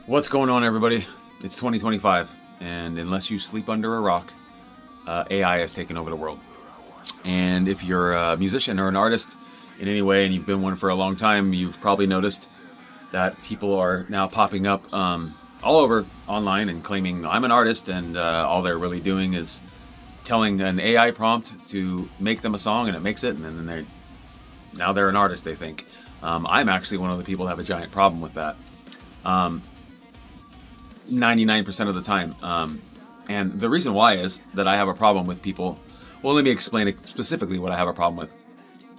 What's going on, everybody? It's 2025, and unless you sleep under a rock, AI has taken over the world. And if you're a musician or an artist in any way, and you've been one for a long time, you've probably noticed that people are now popping up all over online and claiming I'm an artist, and all they're really doing is telling an AI prompt to make them a song, and it makes it, and then they're an artist, they think. I'm actually one of the people who have a giant problem with that. 99% of the time. And the reason why is that I have a problem with people. Well, let me explain specifically what I have a problem with.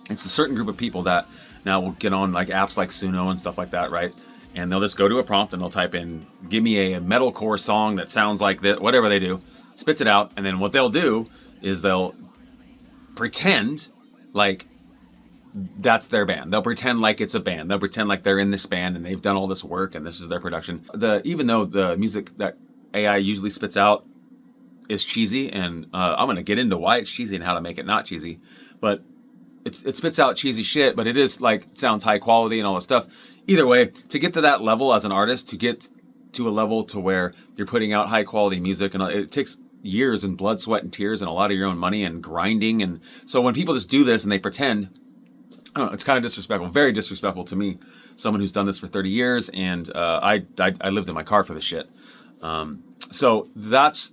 It's a certain group of people that now will get on like apps like Suno and stuff like that, right? And they'll just go to a prompt and they'll type in, give me a metalcore song that sounds like this, whatever they do, spits it out. And then what they'll do is they'll pretend like that's their band. They'll pretend like it's a band. They'll pretend like they're in this band and they've done all this work and this is their production. Even though the music that AI usually spits out is cheesy, and I'm going to get into why it's cheesy and how to make it not cheesy, but it spits out cheesy shit, but it is like, sounds high quality and all this stuff. Either way, to get to that level as an artist, to get to a level to where you're putting out high quality music, and it takes years and blood, sweat, and tears and a lot of your own money and grinding. And so when people just do this and they pretend, I don't know, it's kind of disrespectful, very disrespectful to me, someone who's done this for 30 years, and I lived in my car for this shit. So that's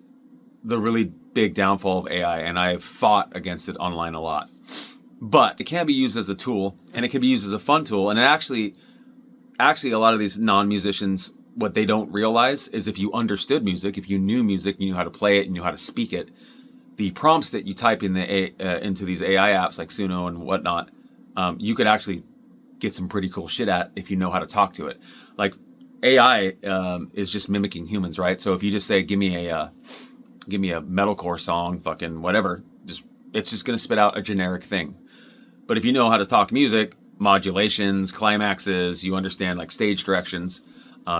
the really big downfall of AI, and I've fought against it online a lot. But it can be used as a tool, and it can be used as a fun tool, and actually a lot of these non-musicians, what they don't realize is if you understood music, if you knew music, you knew how to play it, and you knew how to speak it, the prompts that you type in into these AI apps like Suno and whatnot, you could actually get some pretty cool shit at if you know how to talk to it. Like AI is just mimicking humans, right? So if you just say, give me a metalcore song, fucking whatever, it's just gonna spit out a generic thing. But if you know how to talk music, modulations, climaxes, you understand like stage directions,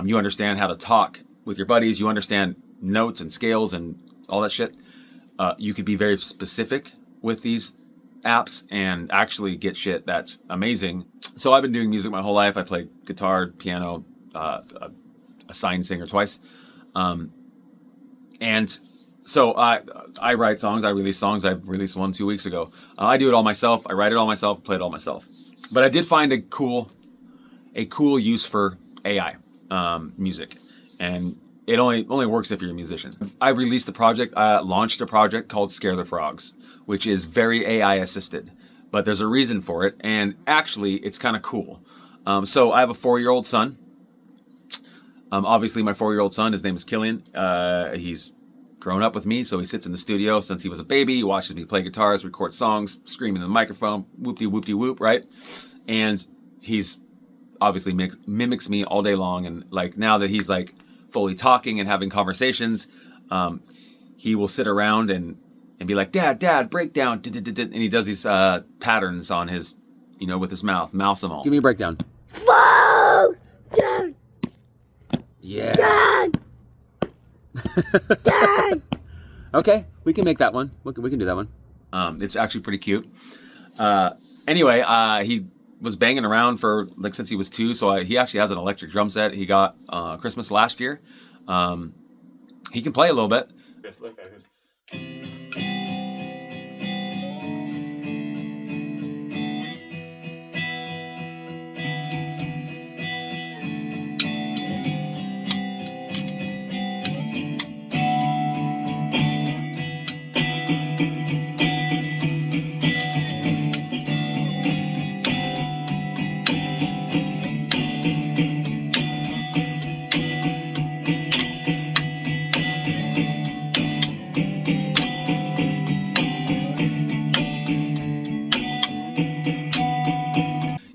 you understand how to talk with your buddies, you understand notes and scales and all that shit, you could be very specific with these apps and actually get shit that's amazing. So I've been doing music my whole life. I played guitar, piano, a signed singer twice. And so I write songs, I release songs. I released one 2 weeks ago. I do it all myself. I write it all myself, play it all myself. But I did find a cool use for AI music, and it only works if you're a musician. I released a project, launched a project called Scare the Frogs, which is very AI assisted, but there's a reason for it, and actually it's kind of cool. So I have a 4-year-old son. Obviously my 4-year-old son, his name is Killian. He's grown up with me, so he sits in the studio since he was a baby. He watches me play guitars, record songs, scream in the microphone, whoop-de-whoop-de-whoop, right? And he's obviously mimics me all day long, and like now that he's like fully talking and having conversations, he will sit around and be like, Dad, breakdown, and he does these patterns on his, with his mouth, mouse them all. Give me a breakdown. Whoa! Dad! Yeah. Dad! Dad! Okay, we can make that one. We can do that one. It's actually pretty cute. Anyway, he was banging around for like since he was 2, so he actually has an electric drum set he got Christmas last year. He can play a little bit.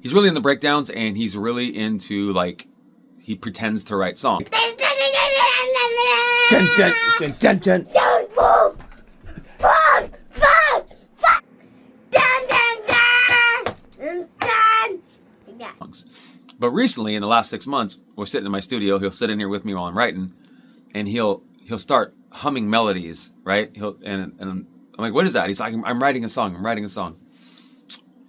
He's really into breakdowns, and he's really into like, he pretends to write songs. Dun, dun, dun, dun, dun. Don't move! Fuck! Dun, dun, dun! Dun! Yeah. But recently, in the last 6 months, we're sitting in my studio. He'll sit in here with me while I'm writing, and he'll start humming melodies, right? And I'm like, what is that? He's like, I'm writing a song.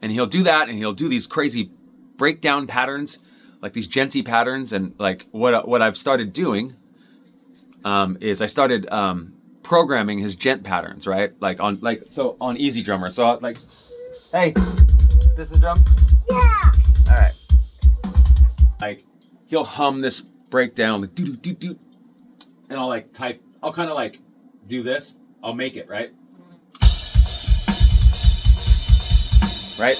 And he'll do that, and he'll do these crazy breakdown patterns, like these djenty patterns, and like what I've started doing is I started programming his djent patterns, right? Like on Easy Drummer. So like, hey, this is drum. Yeah. All right. Like he'll hum this breakdown, like doo doo doo doo, and I'll like type. I'll kind of like do this. I'll make it right. Right.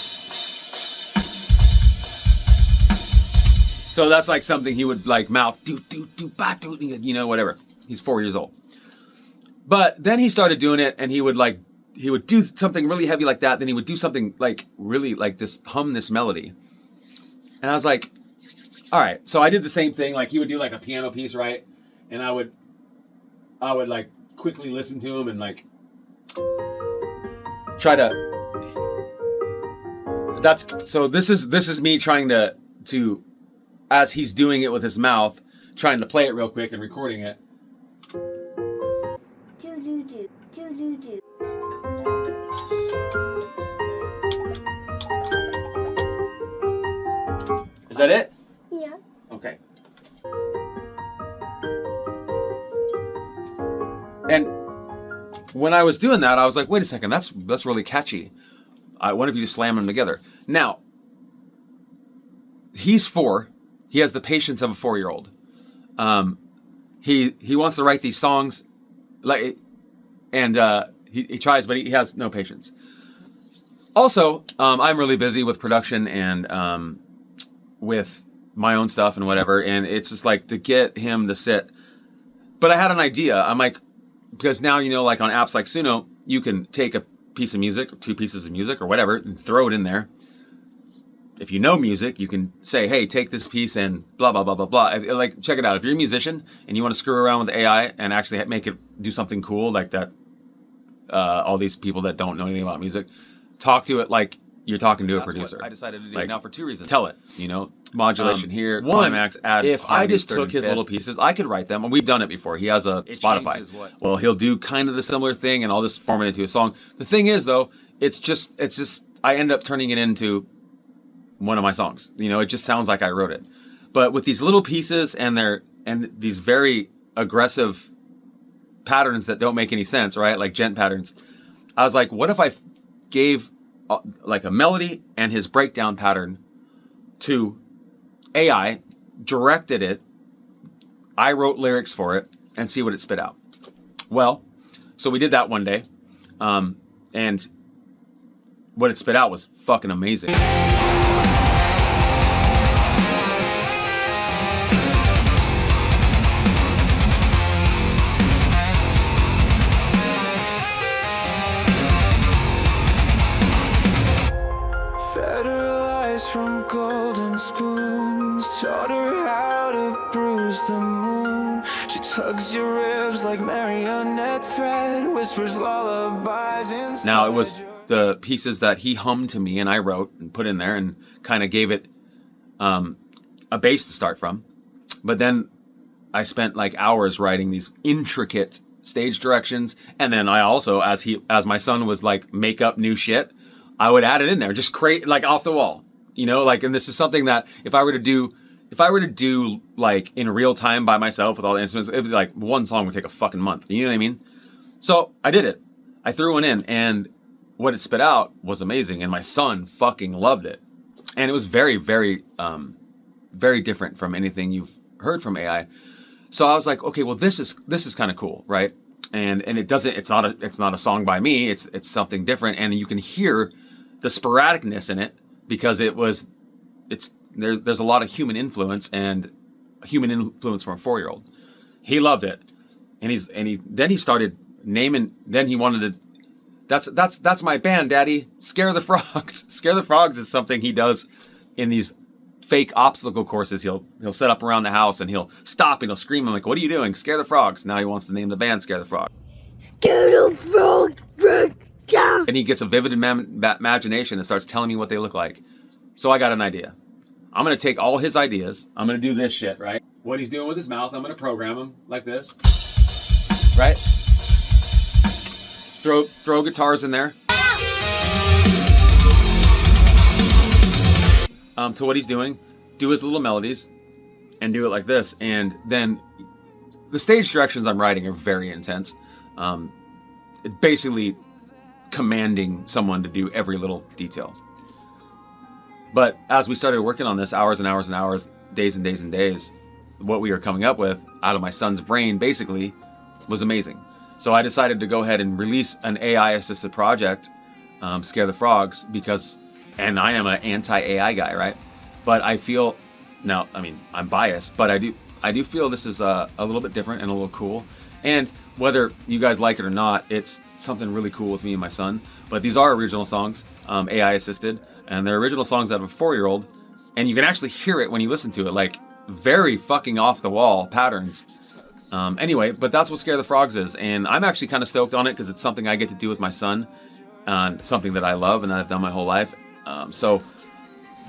So that's like something he would like mouth do do do ba do, you know, whatever. He's 4 years old. But then he started doing it, and he would do something really heavy like that. Then he would do something like really like this, hum this melody. And I was like, all right. So I did the same thing. Like he would do like a piano piece, right? And I would like quickly listen to him and like try to. This is me trying to as he's doing it with his mouth, trying to play it real quick and recording it. Do. Is that it? Yeah. Okay. And when I was doing that, I was like, wait a second, that's really catchy. Why don't you just slam them together? Now, he's 4. He has the patience of a 4-year-old. He wants to write these songs, and he tries, but he has no patience. Also, I'm really busy with production and with my own stuff and whatever, and it's just like to get him to sit. But I had an idea. I'm like, because now, you know, like on apps like Suno, you can take a piece of music, or 2 pieces of music, or whatever, and throw it in there. If you know music, you can say, hey, take this piece and blah, blah, blah, blah, blah. Like, check it out. If you're a musician and you want to screw around with AI and actually make it do something cool like that, all these people that don't know anything about music, talk to it like you're talking to a producer. I decided to do like, now for 2 reasons. Tell it, you know, modulation here, one, climax, add. If I just took his little pieces, I could write them, and we've done it before. He has a Spotify. Well, he'll do kind of the similar thing, and I'll just form it into a song. The thing is, though, it's just I end up turning it into one of my songs. You know, it just sounds like I wrote it. But with these little pieces and these very aggressive patterns that don't make any sense, right? Like djent patterns. I was like, what if I gave like a melody and his breakdown pattern to AI, directed it, I wrote lyrics for it, and see what it spit out. Well, so we did that one day, and what it spit out was fucking amazing. From golden spoons, taught her how to bruise the moon. She tugs your ribs like marionette thread, whispers lullabies inside. Now, it was the pieces that he hummed to me and I wrote and put in there and kind of gave it a base to start from. But then I spent like hours writing these intricate stage directions, and then I also, as my son was like make up new shit, I would add it in there, just create like off the wall. You know, like, and this is something that if I were to do like in real time by myself with all the instruments, it'd be like one song would take a fucking month. You know what I mean? So I did it. I threw one in, and what it spit out was amazing, and my son fucking loved it. And it was very, very, very different from anything you've heard from AI. So I was like, okay, well, this is kind of cool, right? And it's not a song by me. It's something different, and you can hear the sporadicness in it. Because there's a lot of human influence and human influence from a 4-year-old. He loved it, and then he started naming. Then he wanted to. That's my band, Daddy. Scare the Frogs. Scare the Frogs is something he does in these fake obstacle courses. He'll set up around the house and he'll stop and he'll scream. I'm like, what are you doing? Scare the Frogs. Now he wants to name the band Scare the Frog. Scare the Frog. Down. And he gets a vivid imagination and starts telling me what they look like. So I got an idea. I'm going to take all his ideas. I'm going to do this shit, right? What he's doing with his mouth, I'm going to program him like this. Right? Throw guitars in there. To what he's doing. do his little melodies and do it like this. And then the stage directions I'm writing are very intense. Basically commanding someone to do every little detail. But as we started working on this, hours and hours and hours, days and days and days, what we were coming up with out of my son's brain basically was amazing. So I decided to go ahead and release an AI-assisted project, Scare the Frogs, because, and I am an anti-AI guy, right? But I feel, now, I mean, I'm biased, but I do feel this is a little bit different and a little cool. And whether you guys like it or not, it's something really cool with me and my son. But these are original songs, AI assisted, and they're original songs out of a 4-year-old, and you can actually hear it when you listen to it, like very fucking off the wall patterns. Anyway, but that's what Scare the Frogs is, and I'm actually kind of stoked on it because it's something I get to do with my son, something that I love and that I've done my whole life.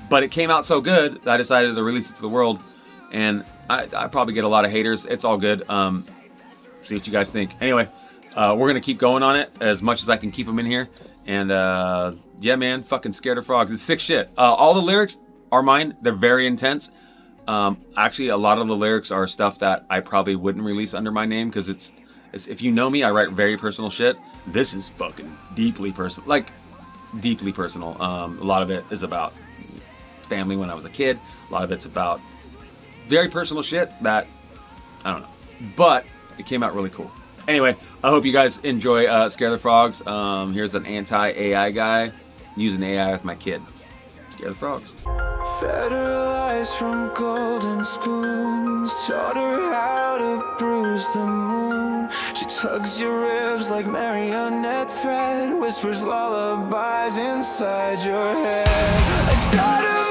But it came out so good that I decided to release it to the world, and I probably get a lot of haters. It's all good. See what you guys think. Anyway, we're gonna keep going on it as much as I can keep them in here, and yeah, man, fucking Scared of Frogs. It's sick shit. All the lyrics are mine. They're very intense. Actually, a lot of the lyrics are stuff that I probably wouldn't release under my name because it's if you know me, I write very personal shit. This is fucking deeply personal, like deeply personal. A lot of it is about family when I was a kid. A lot of it's about very personal shit that I don't know, but it came out really cool. Anyway, I hope you guys enjoy Scare the Frogs. Here's an anti-AI guy using AI with my kid. Scare the Frogs. Fed her lies from golden spoons, taught her how to bruise the moon. She tugs your ribs like marionette thread, whispers lullabies inside your head. I taught her